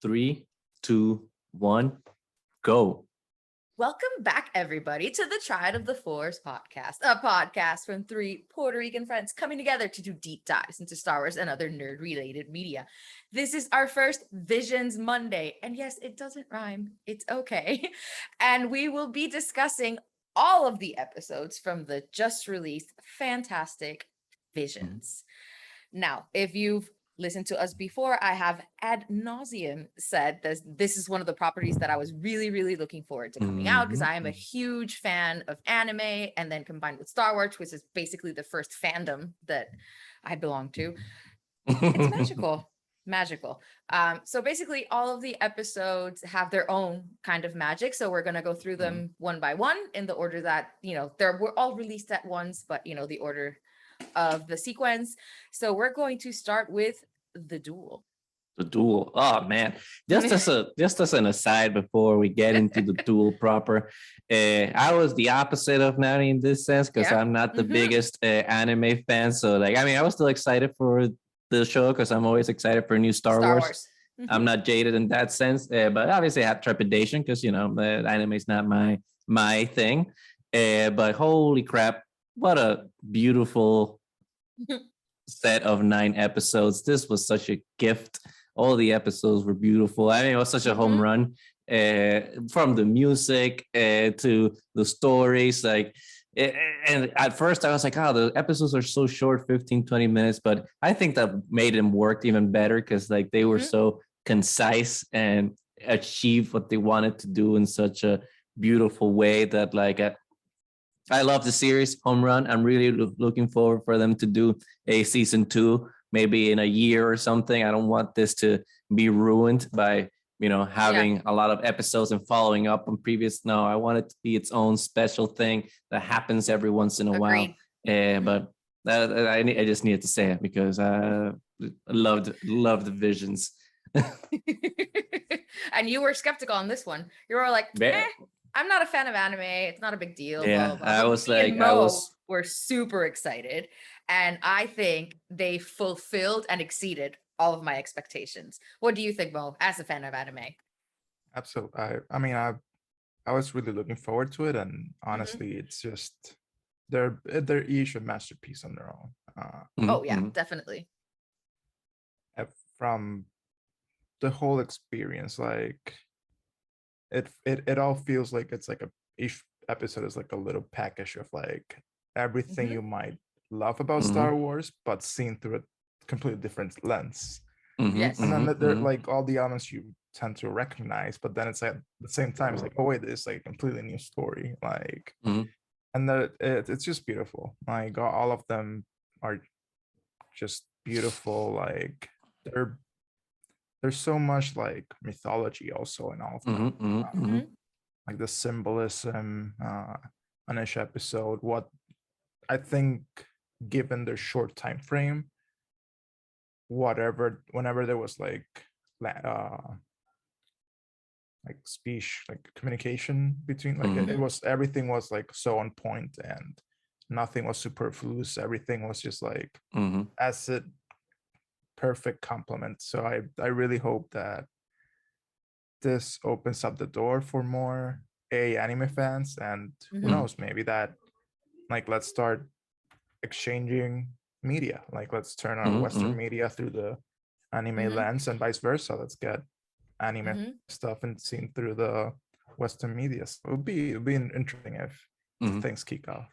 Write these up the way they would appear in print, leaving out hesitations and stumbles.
Three, two, one, go. Welcome back, everybody, to the Triad of the Fours podcast, a podcast from three Puerto Rican friends coming together to do deep dives into Star Wars and other nerd-related media. This is our first Visions Monday, and yes, it doesn't rhyme. It's okay. And we will be discussing all of the episodes from the just released fantastic Visions. Now, if you've listened to us before, I have ad nauseum said this is one of the properties that I was really looking forward to coming out because I am a huge fan of anime, and then combined with Star Wars, which is basically the first fandom that I belong to. It's magical. So basically all of the episodes have their own kind of magic. So we're going to go through them one by one in the order that, we're all released at once, but the order of the sequence. So we're going to start with the Duel. The Duel. Oh man. Just as an aside before we get into the Duel proper, I was the opposite of Nani in this sense because I'm not the biggest anime fan. So I was still excited for the show because I'm always excited for new Star Wars. I'm not jaded in that sense, but obviously I have trepidation because the anime is not my thing. But holy crap, what a beautiful set of 9 episodes. This was such a gift. All the episodes were beautiful. I mean, it was such a home run, from the music to the stories. And at first I was like, oh, the episodes are so short, 15-20 minutes, but I think that made them work even better because they were so concise and achieved what they wanted to do in such a beautiful way that I love the series, home run. I'm really looking forward for them to do a season 2, maybe in a year or something. I don't want this to be ruined by, having a lot of episodes and following up on previous. No, I want it to be its own special thing that happens every once in a while. But I just needed to say it because I loved the Visions. And you were skeptical on this one. You were like, I'm not a fan of anime. It's not a big deal. Yeah, blah, blah, blah. We're super excited. And I think they fulfilled and exceeded all of my expectations. What do you think, Mo, as a fan of anime? Absolutely. I was really looking forward to it. And honestly, it's just, they're each a masterpiece on their own. Definitely. From the whole experience, it all feels like it's each episode is a little package of everything you might love about Star Wars, but seen through a completely different lens. Yes. And then they're all the elements you tend to recognize, but then it's at the same time it's oh wait, it's a completely new story. And it's just beautiful. All of them are just beautiful. There's so much mythology also in all of them. The symbolism on each episode. What I think, given their short time frame, whenever there was speech, communication between it was, everything was so on point and nothing was superfluous. Everything was just as it perfect complement. So I really hope that this opens up the door for more anime fans, and who knows, maybe that let's start exchanging media. Let's turn on Western media through the anime lens and vice versa. Let's get anime stuff and seen through the Western media. So it'll be interesting if things kick off.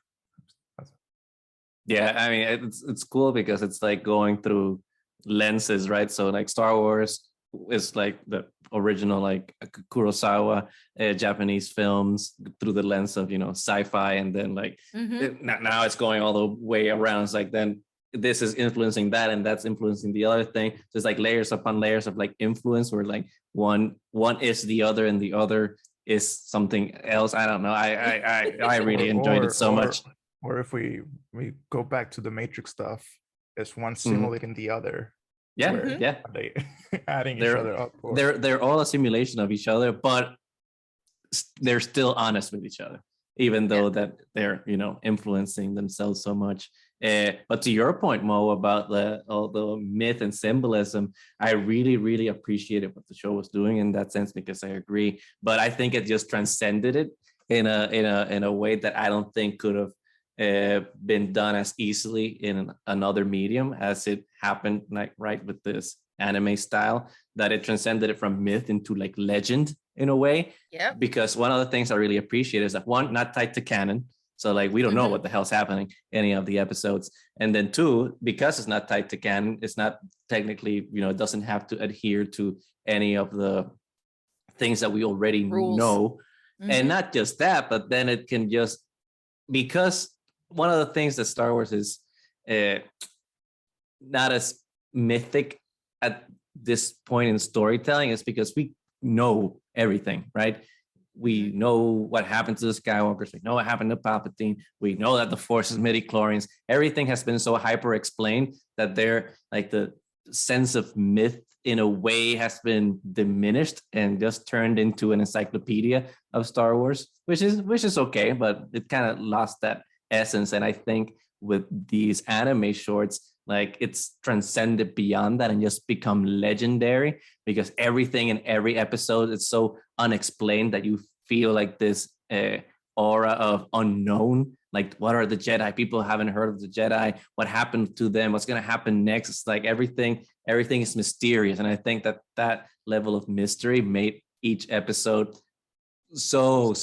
Yeah, I mean it's cool because it's going through lenses, right? So Star Wars is the original Kurosawa Japanese films through the lens of sci-fi, and then now it's going all the way around. It's then this is influencing that, and that's influencing the other thing. So it's layers upon layers of influence, where one is the other and the other is something else. I don't know. I really enjoyed it so much. Or if we go back to the Matrix stuff, is one simulating the other. Yeah. They adding each other up. They're all a simulation of each other, but they're still honest with each other, even though that they're influencing themselves so much. But to your point, Mo, about all the myth and symbolism, I really, really appreciated what the show was doing in that sense, because I agree. But I think it just transcended it in a way that I don't think could have been done as easily in another medium as it happened, like right with this anime style, that it transcended it from myth into like legend in a way. Yeah. Because one of the things I really appreciate is that, one, not tied to canon. So like we don't know what the hell's happening in any of the episodes. And then two, because it's not tied to canon, it's not technically, it doesn't have to adhere to any of the things that we already know. And not just that, but then it can just, because one of the things that Star Wars is not as mythic at this point in storytelling is because we know everything, right? We know what happened to the Skywalkers. We know what happened to Palpatine. We know that the Force is midi-chlorians. Everything has been so hyper explained that they're like the sense of myth in a way has been diminished and just turned into an encyclopedia of Star Wars, which is okay, but it kind of lost that essence. And I think with these anime shorts, like it's transcended beyond that and just become legendary, because everything in every episode is so unexplained that you feel like this aura of unknown. Like, what are the Jedi? People haven't heard of the Jedi. What happened to them? What's going to happen next? It's like everything is mysterious. And I think that level of mystery made each episode so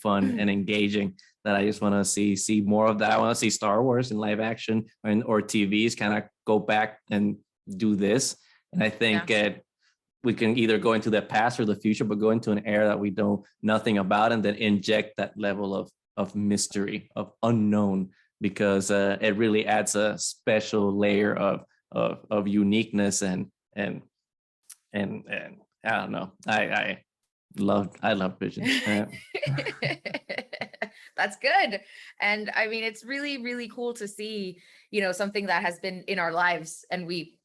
fun and engaging, that I just want to see more of that. I want to see Star Wars in live action or TVs kind of go back and do this. And I think we can either go into the past or the future, but go into an era that we know nothing about, and then inject that level of mystery, of unknown, because it really adds a special layer of uniqueness and I don't know. I love Vision. That's good. And I mean, it's really, really cool to see, something that has been in our lives, and we,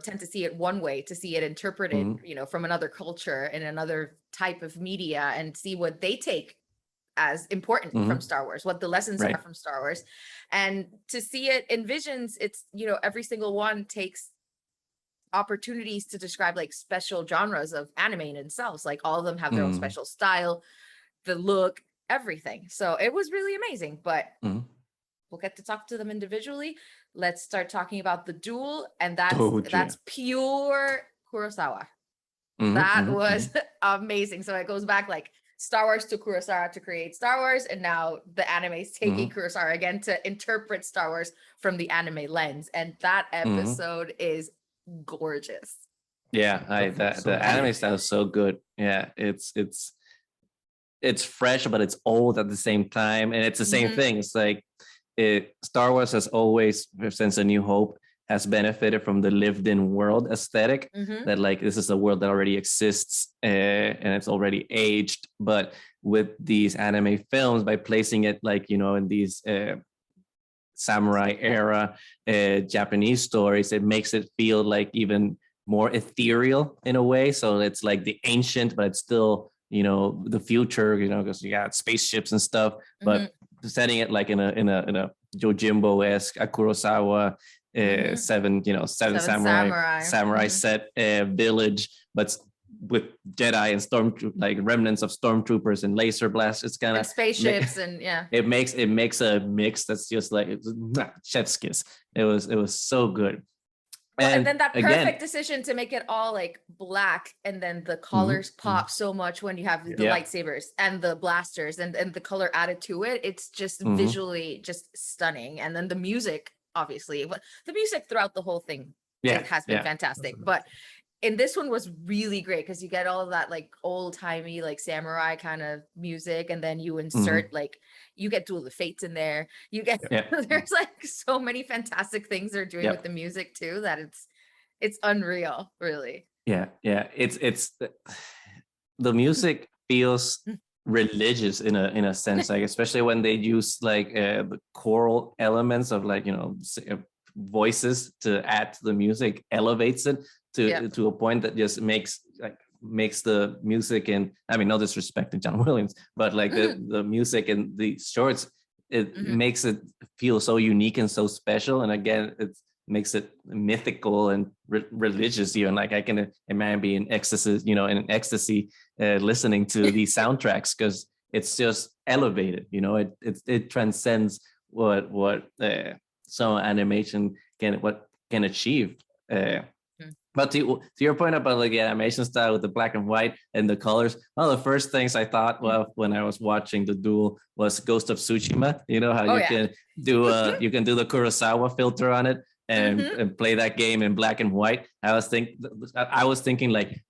tend to see it one way, to see it interpreted, from another culture and another type of media, and see what they take as important from Star Wars, what the lessons are from Star Wars. And to see it in Visions, it's, every single one takes opportunities to describe like special genres of anime in themselves. Like all of them have their own special style, the look, everything. So it was really amazing, but we'll get to talk to them individually. Let's start talking about the Duel, and that's pure Kurosawa. That was amazing. So it goes back like Star Wars to Kurosawa to create Star Wars, and now the anime is taking Kurosawa again to interpret Star Wars from the anime lens. And that episode is gorgeous. Yeah, the anime style is so good. Yeah, it's fresh, but it's old at the same time, and it's the same thing. It's like Star Wars has always, since A New Hope, has benefited from the lived-in world aesthetic. That like this is a world that already exists and it's already aged. But with these anime films, by placing it like in these samurai era Japanese stories, it makes it feel like even more ethereal in a way. So it's like the ancient, but it's still the future, because you got spaceships and stuff, but setting it like in a Yojimbo-esque, a Kurosawa seven samurai set village, but with Jedi and like remnants of stormtroopers and laser blasts. It's kind of spaceships it makes a mix that's just like chef's kiss. It was so good. And then that perfect decision to make it all like black, and then the colors pop so much when you have the lightsabers and the blasters and the color added to it. It's just visually just stunning. And then the music, obviously, the music throughout the whole thing it has been fantastic. But in this one was really great because you get all of that like old-timey like samurai kind of music, and then you insert like you get Duel of the Fates in there. You get there's like so many fantastic things they're doing with the music too, that it's unreal, really. It's the music feels religious in a sense, like especially when they use like the choral elements of like voices to add to the music, elevates it to a point that just makes the music, and I mean, no disrespect to John Williams, but like the music in the shorts it makes it feel so unique and so special. And again, it makes it mythical and religious. Even like I can imagine being in ecstasy, listening to these soundtracks, because it's just elevated. It transcends what some animation can achieve. But to your point about like the animation style with the black and white and the colors, one of the first things I thought when I was watching the Duel was Ghost of Tsushima. You know how can do you can do the Kurosawa filter on it and play that game in black and white. I was thinking like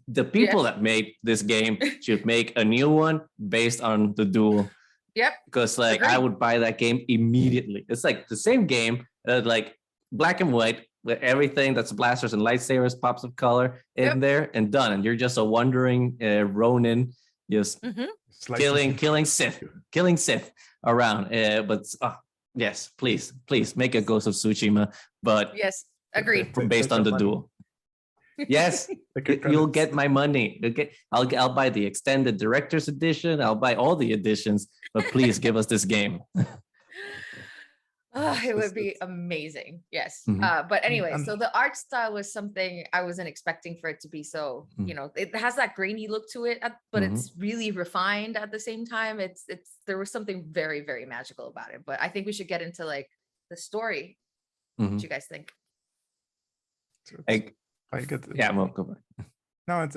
the people that made this game should make a new one based on the Duel. Yep. Because like I would buy that game immediately. It's like the same game, like black and white, with everything that's blasters and lightsabers, pops of color in there, and done. And you're just a wandering Ronin, just killing Sith around. But yes, please make a Ghost of Tsushima. But yes, agreed. Based on the Duel. Yes, you'll get my money. I'll buy the extended director's edition. I'll buy all the editions. But please give us this game. It would be amazing. Yes. But anyway, so the art style was something I wasn't expecting for it to be so, it has that grainy look to it, but it's really refined at the same time. There was something very, very magical about it. But I think we should get into like the story. What do you guys think? I get it. Yeah, well, go back. No,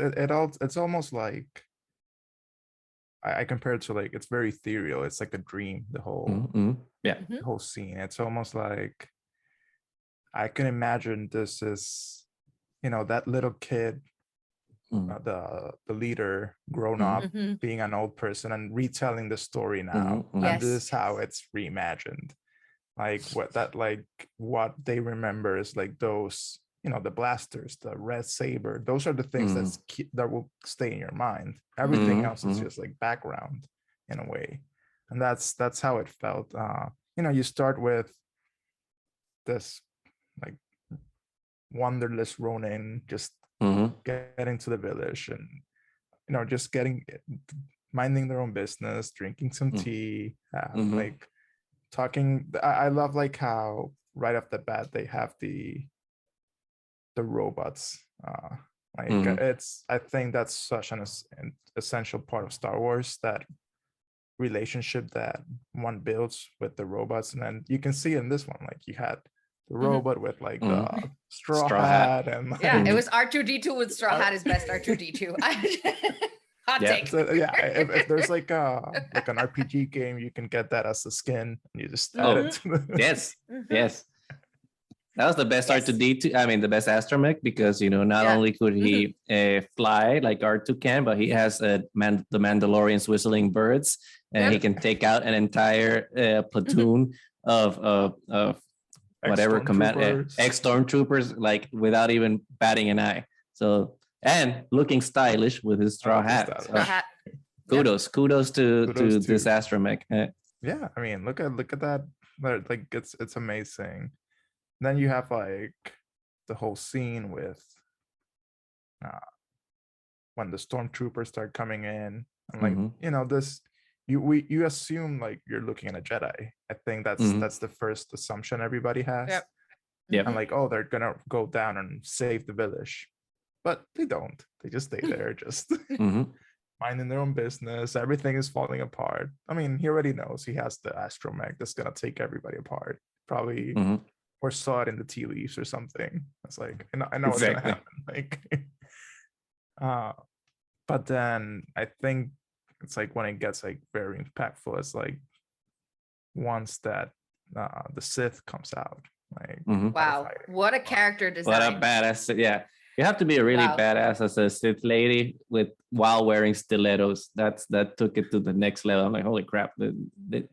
it's almost like I compare it to like it's very ethereal. It's like a dream. The whole the whole scene. It's almost like I can imagine this is that little kid, the leader grown up, being an old person and retelling the story now, and this is how it's reimagined. Like what they remember is like those. The blasters, the red saber, those are the things that will stay in your mind. Everything else is just like background in a way. And that's how it felt. You start with this like wanderless Ronin just getting to the village and just minding their own business, drinking some tea, like talking. I love like how right off the bat they have the robots. I think that's such an essential part of Star Wars, that relationship that one builds with the robots. And then you can see in this one, like you had the robot with like the straw hat and like, it was R2D2 with straw hat is best R2D2. Hot take. So, if there's like an RPG game, you can get that as a skin and you just add it to the yes. That was the best R2D2. I mean, the best astromech, because not only could he fly like R2 can, but he has the Mandalorian's whistling birds, and he can take out an entire platoon of whatever command ex-stormtroopers, like without even batting an eye. So, and looking stylish with his straw hat. Kudos to this astromech. Yeah, I mean, look at that. Like it's amazing. Then you have like the whole scene with when the stormtroopers start coming in, and like this, you assume like you're looking at a Jedi. I think that's the first assumption everybody has. And like, oh, they're gonna go down and save the village, but they don't. They just stay there, just minding their own business. Everything is falling apart. I mean, he already knows he has the astromech that's gonna take everybody apart. Probably. Or saw it in the tea leaves or something. It's like I know exactly. What's gonna happen. Like, but then I think it's like when it gets like very impactful, it's like once that the Sith comes out. Like, wow, what a character design! What a badass! Yeah, you have to be a really badass as a Sith lady while wearing stilettos. That took it to the next level. I'm like, holy crap!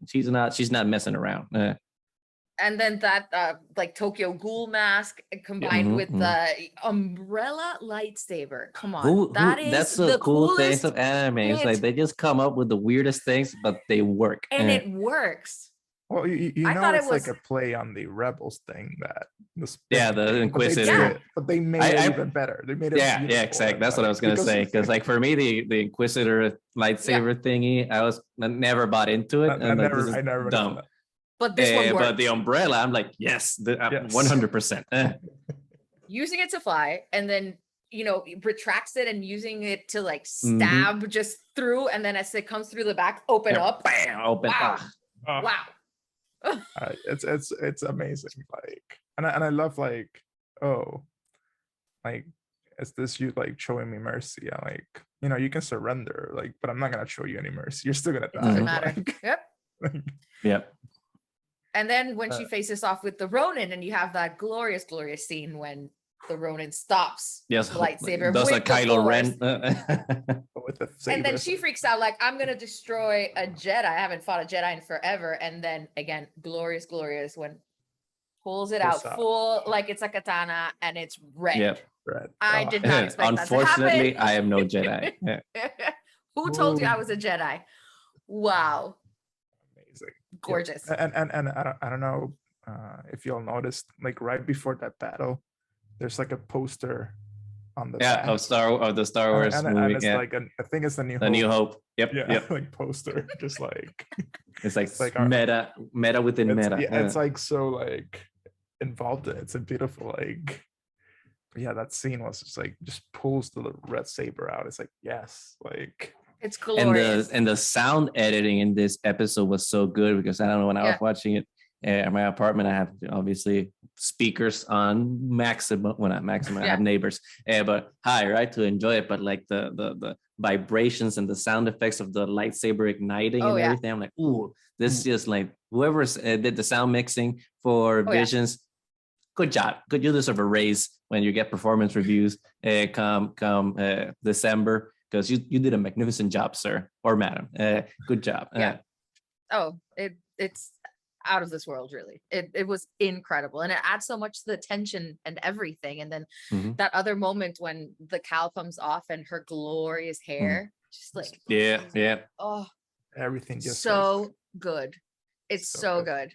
She's not messing around. And then that like Tokyo Ghoul mask combined with the umbrella lightsaber. Come on, that's the cool things of anime. It's like they just come up with the weirdest things, but they work. And it works. Well, you I know, thought it it's like was a play on the Rebels thing, that the Yeah, spinning the thing, Inquisitor. but they made it even better. They made it Yeah, beautiful. exactly. And That's what I was gonna because say. Because like for me, the Inquisitor lightsaber thingy, I never bought into it, and like this is I never went into dumb. that. but this one worked. But the umbrella, I'm like, yes, 100%. Using it to fly, and then retracts it and using it to like stab just through, and then as it comes through the back, open up. Bam, open. Wow. Oh. Wow. It's amazing. Like, and I love like, oh, like, is this you like showing me mercy? I'm like, you can surrender, like, but I'm not gonna show you any mercy. You're still gonna die. It doesn't matter. Like, Yep. Yep. And then when she faces off with the Ronin, and you have that glorious, glorious scene when the Ronin stops Yes, the lightsaber does with a Kylo Ren. with the and then saber. she freaks out like, I'm gonna destroy a Jedi. I haven't fought a Jedi in forever. And then again, glorious, glorious when pulls it out full like it's a katana and it's red. Yep. Red. I did not expect Unfortunately, that to happen. I am no Jedi. Who told you I was a Jedi? Wow. Amazing. Gorgeous. Yeah. And I don't know if y'all noticed, like right before that battle, there's like a poster on the back. of the Star Wars movie. And it's like I think it's the New Hope. Yep. Yeah, yep. like poster, just like it's like meta within meta. Yeah, it's like so like involved in it. It's a beautiful like. Yeah, that scene was just pulls the red saber out. It's like, yes, like it's glorious. And the sound editing in this episode was so good, because I don't know, when I was watching it at my apartment, I have obviously speakers on maximum. Well, not maximum. I have neighbors, but high, right, to enjoy it. But like the vibrations and the sound effects of the lightsaber igniting and everything, I'm like, ooh, this is just like whoever did the sound mixing for Visions. Good job. You deserve a raise when you get performance reviews come December, because you did a magnificent job, sir or madam. Good job. It's out of this world, really. It was incredible, and it adds so much to the tension and everything. And then that other moment when the cowl comes off and her glorious hair, just like oh, everything just so good. It's so good.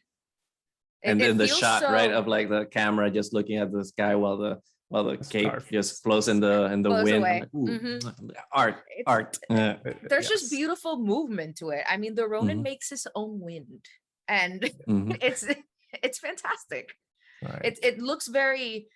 And then the shot right of like the camera just looking at the sky while the cape just flows in the wind. Like, art. There's just beautiful movement to it. I mean, the Ronin makes his own wind, and it's fantastic. Right. It looks very,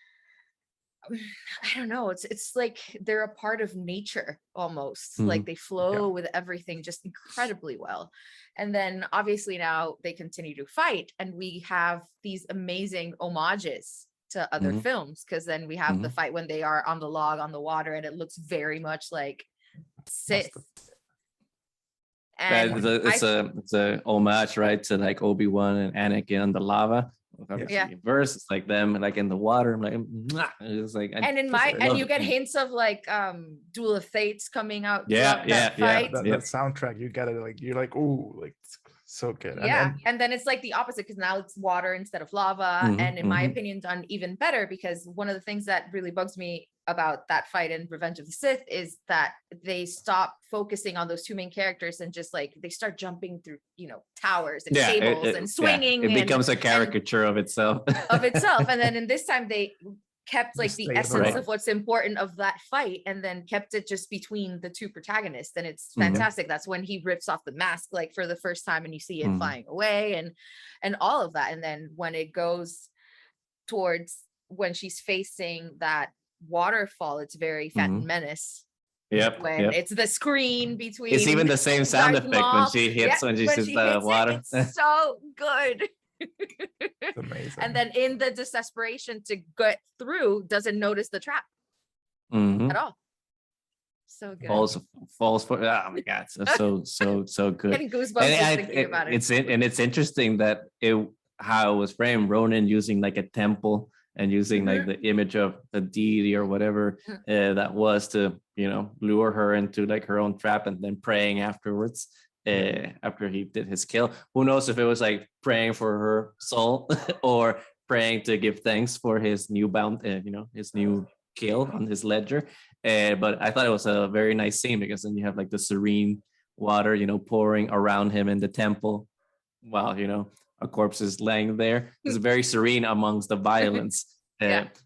I don't know. It's like they're a part of nature almost. Like they flow with everything just incredibly well. And then obviously now they continue to fight, and we have these amazing homages to other films, because then we have the fight when they are on the log on the water, and it looks very much like Sith. And it's a homage, right, to like Obi-Wan and Anakin on the lava. Verse, it's like them like in the water. I'm like, it's like, and you get hints of like Duel of Fates coming out. That soundtrack, you get it, like you're like, ooh, like so good. And then it's like the opposite, because now it's water instead of lava. And in my opinion, done even better, because one of the things that really bugs me about that fight in Revenge of the Sith is that they stop focusing on those two main characters and just like they start jumping through towers and tables and swinging. It becomes a caricature of itself. And then in this time they kept like the essence of what's important of that fight, and then kept it just between the two protagonists, and it's fantastic. That's when he rips off the mask like for the first time, and you see it flying away and all of that. And then when it goes towards when she's facing that waterfall, it's very Phantom Menace. It's the screen between, it's even the same sound effect when she hits when she hits the water. It's so good. It's amazing. And then in the desperation to get through, doesn't notice the trap at all. So good. Falls for, oh my god, so good. Getting goosebumps just thinking about it. It's interesting that how it was framed. Ronin using like a temple and using like the image of a deity or whatever that was to lure her into like her own trap, and then praying afterwards after he did his kill. Who knows if it was like praying for her soul or praying to give thanks for his new his new kill on his ledger. But I thought it was a very nice scene, because then you have like the serene water pouring around him in the temple, while corpses laying there. It's very serene amongst the violence.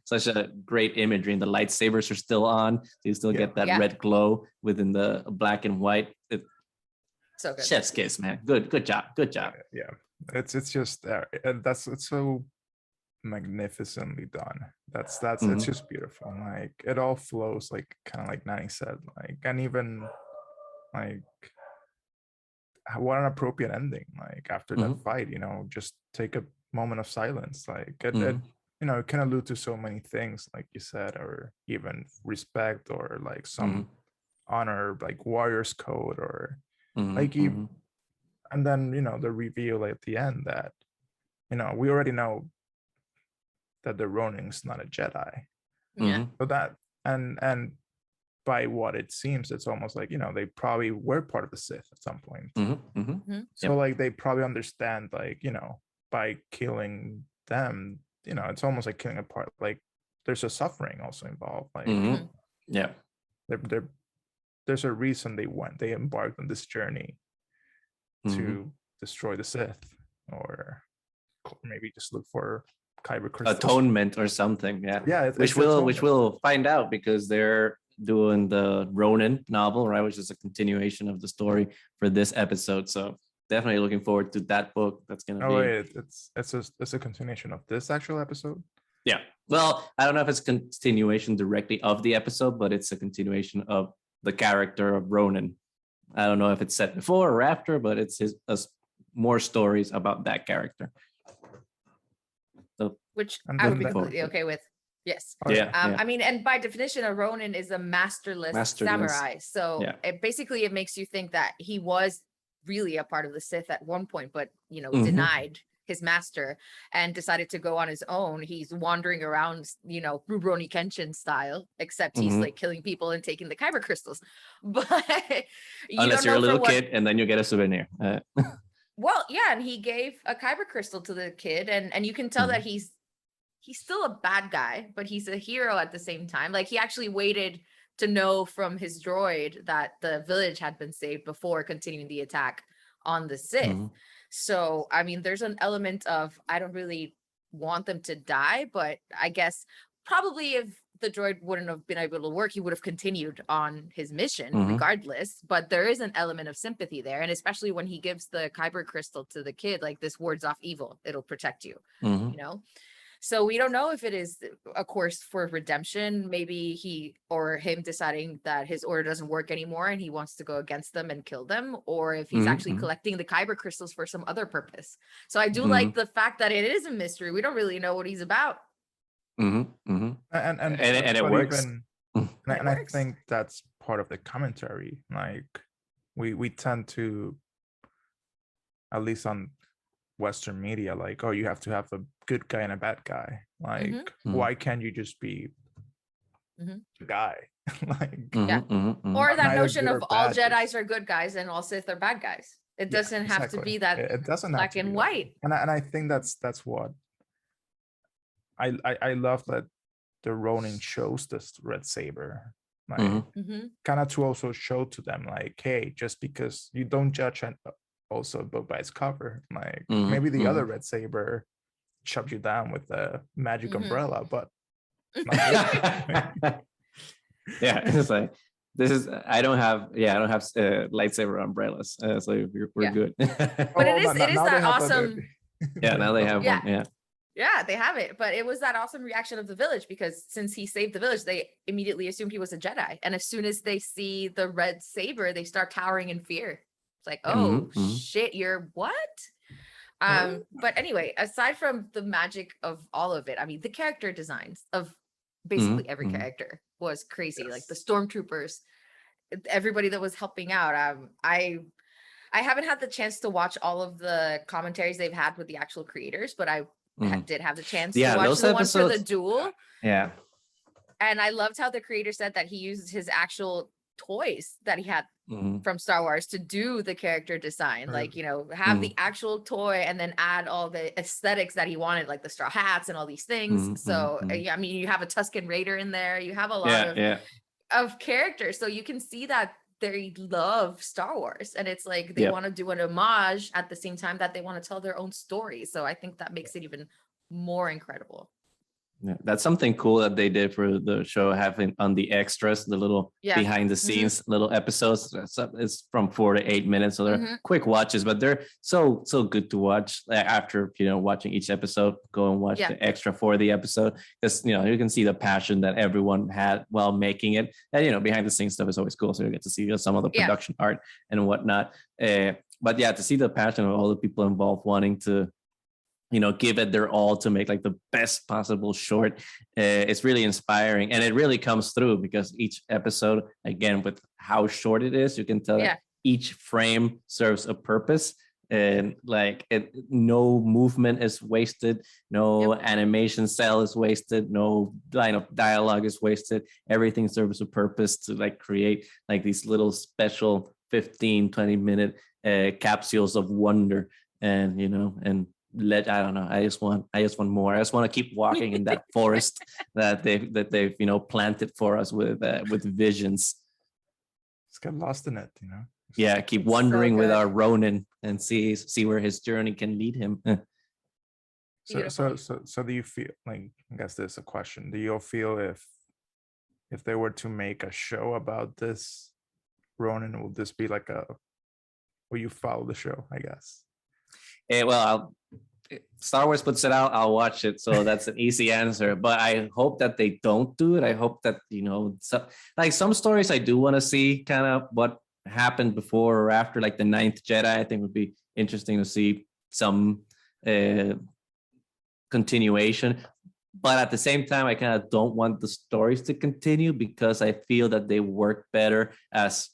Such a great imagery, and the lightsabers are still on, so you still get that red glow within the black and white. So good. Chef's kiss, man. Good job. Yeah, it's just it's so magnificently done. That's it's just beautiful. Like it all flows, like kind of like Nani said, like, and even like what an appropriate ending. Like after that fight, just take a moment of silence. Like it it can allude to so many things, like you said, or even respect, or like some honor, like warrior's code, or like you. And then the reveal at the end that we already know that the Ronin's not a Jedi. So that and by what it seems, it's almost like they probably were part of the Sith at some point. So like they probably understand, like by killing them, it's almost like killing a part. Like there's a suffering also involved. Like there's a reason they embarked on this journey to destroy the Sith, or maybe just look for kyber crystals. Atonement or something. Which atonement. we'll find out, because they're doing the Ronin novel, right, which is a continuation of the story for this episode. So definitely looking forward to that book. That's gonna be. Wait, it's a continuation of this actual episode. Yeah. Well, I don't know if it's a continuation directly of the episode, but it's a continuation of the character of Ronin. I don't know if it's set before or after, but it's more stories about that character. So, which I would be completely okay with. Yes. I mean, and by definition, a Ronin is a masterless samurai. So it makes you think that he was really a part of the Sith at one point, but denied his master and decided to go on his own. He's wandering around, Rurouni Kenshin style, except he's like killing people and taking the kyber crystals. But unless you're a little kid, and then you get a souvenir. Well, yeah, and he gave a kyber crystal to the kid, and you can tell that he's still a bad guy, but he's a hero at the same time. Like he actually waited to know from his droid that the village had been saved before continuing the attack on the Sith. So, I mean, there's an element of, I don't really want them to die, but I guess probably if the droid wouldn't have been able to work, he would have continued on his mission regardless. But there is an element of sympathy there. And especially when he gives the kyber crystal to the kid, like, this wards off evil. It'll protect you, So we don't know if it is a course for redemption. Maybe him deciding that his order doesn't work anymore and he wants to go against them and kill them, or if he's actually collecting the kyber crystals for some other purpose. So I do like the fact that it is a mystery. We don't really know what he's about. And it works. I think that's part of the commentary. Like we tend to, at least on Western media, like, oh, you have to have a good guy and a bad guy. Like, why can't you just be the guy? Like, or that notion of all Jedis are good guys and all Sith are bad guys. It doesn't have to be that. It doesn't black have to and be white. And I think that's what I love, that the Ronin chose this red saber, like kind of to also show to them, like, hey, just because you don't judge also a book by its cover, like maybe the other red saber shoved you down with a magic umbrella, but it's like, I don't have lightsaber umbrellas, so we're good. But it is that awesome. Now they have one. Yeah, they have it. But it was that awesome reaction of the village, because since he saved the village, they immediately assumed he was a Jedi. And as soon as they see the red saber, they start cowering in fear. It's like, oh shit, you're what? But anyway, aside from the magic of all of it, I mean, the character designs of basically every character was crazy. Yes. Like the stormtroopers, everybody that was helping out. I haven't had the chance to watch all of the commentaries they've had with the actual creators, but I did have the chance to watch the one for the Duel. Yeah. And I loved how the creator said that he used his actual toys that he had from Star Wars to do the character design, like, have the actual toy and then add all the aesthetics that he wanted, like the straw hats and all these things. So I mean, you have a Tusken Raider in there, you have a lot of characters, so you can see that they love Star Wars, and it's like they want to do an homage at the same time that they want to tell their own story. So I think that makes it even more incredible. Yeah, that's something cool that they did for the show, having on the extras, the little behind the scenes little episodes. It's from 4 to 8 minutes, so they're quick watches, but they're so good to watch. After watching each episode, go and watch the extra for the episode, because you can see the passion that everyone had while making it. And behind the scenes stuff is always cool, so you get to see some of the production art and whatnot. But to see the passion of all the people involved wanting to give it their all to make like the best possible short. It's really inspiring, and it really comes through, because each episode, again, with how short it is, you can tell that each frame serves a purpose, and no movement is wasted, no animation cell is wasted, no line of dialogue is wasted. Everything serves a purpose to create these little special 15-20 minute capsules of wonder. And I don't know. I just want more. I just want to keep walking in that forest that they've planted for us with visions. Just get lost in it, Keep wandering with our Ronin and see where his journey can lead him. So do you feel I guess there's a question. Do you feel if they were to make a show about this Ronin, will this be will you follow the show, I guess? Star Wars puts it out, I'll watch it. So that's an easy answer. But I hope that they don't do it. I hope that, some stories I do want to see kind of what happened before or after, the Ninth Jedi. I think would be interesting to see some continuation. But at the same time, I kind of don't want the stories to continue, because I feel that they work better as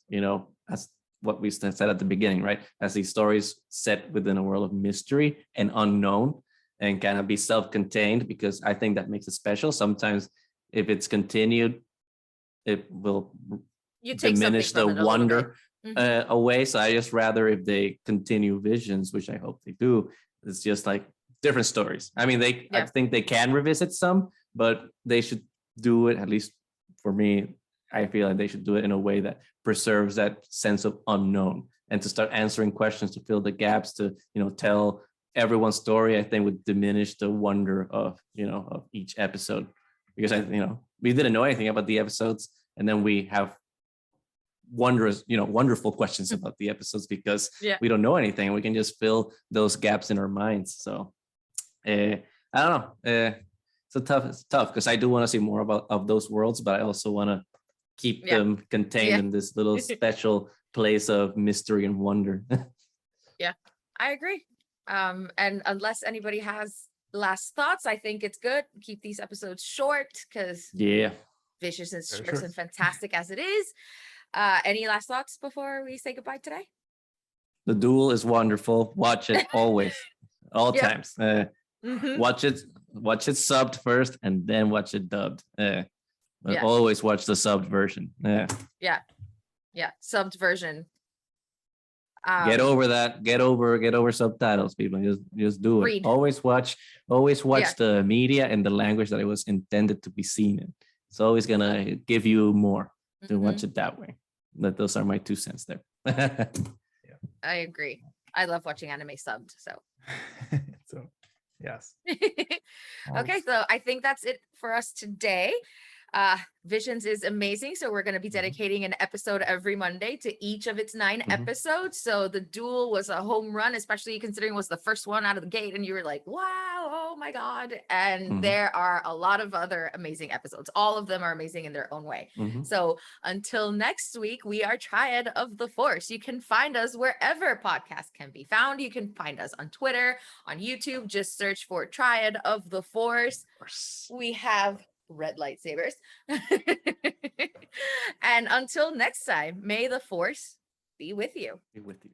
what we said at the beginning, right? As these stories set within a world of mystery and unknown, and kind of be self-contained, because I think that makes it special. Sometimes if it's continued, it will diminish the wonder away. So I just rather, if they continue Visions, which I hope they do, it's just different stories. I mean, I think they can revisit some, but they should do it, at least for me, I feel like they should do it in a way that preserves that sense of unknown, and to start answering questions to fill the gaps, to tell everyone's story. I think would diminish the wonder of of each episode, because we didn't know anything about the episodes, and then we have wonderful questions about the episodes, because we don't know anything, and we can just fill those gaps in our minds. So I don't know. It's tough because I do want to see more of those worlds, but I also want to keep them contained in this little special place of mystery and wonder. I agree. And unless anybody has last thoughts, I think it's good. Keep these episodes short, because Vicious and short and fantastic as it is. Any last thoughts before we say goodbye today? The Duel is wonderful. Watch it always, all times. Watch it subbed first, and then watch it dubbed. Always watch the subbed version. Subbed version. Get over that. Get over subtitles, people. Just do it. Read. Always watch the media in the language that it was intended to be seen in. It's always gonna give you more to watch it that way. Those are my 2 cents there. I agree. I love watching anime subbed. So yes. Okay, so I think that's it for us today. Visions is amazing, so we're going to be dedicating an episode every Monday to each of its 9 episodes. So the Duel was a home run, especially considering it was the first one out of the gate, and you were like, wow, oh my god. And there are a lot of other amazing episodes. All of them are amazing in their own way. So until next week, we are Triad of the Force. You can find us wherever podcasts can be found. You can find us on Twitter, on YouTube. Just search for Triad of the Force. We have red lightsabers. And until next time, may the Force be with you. Be with you.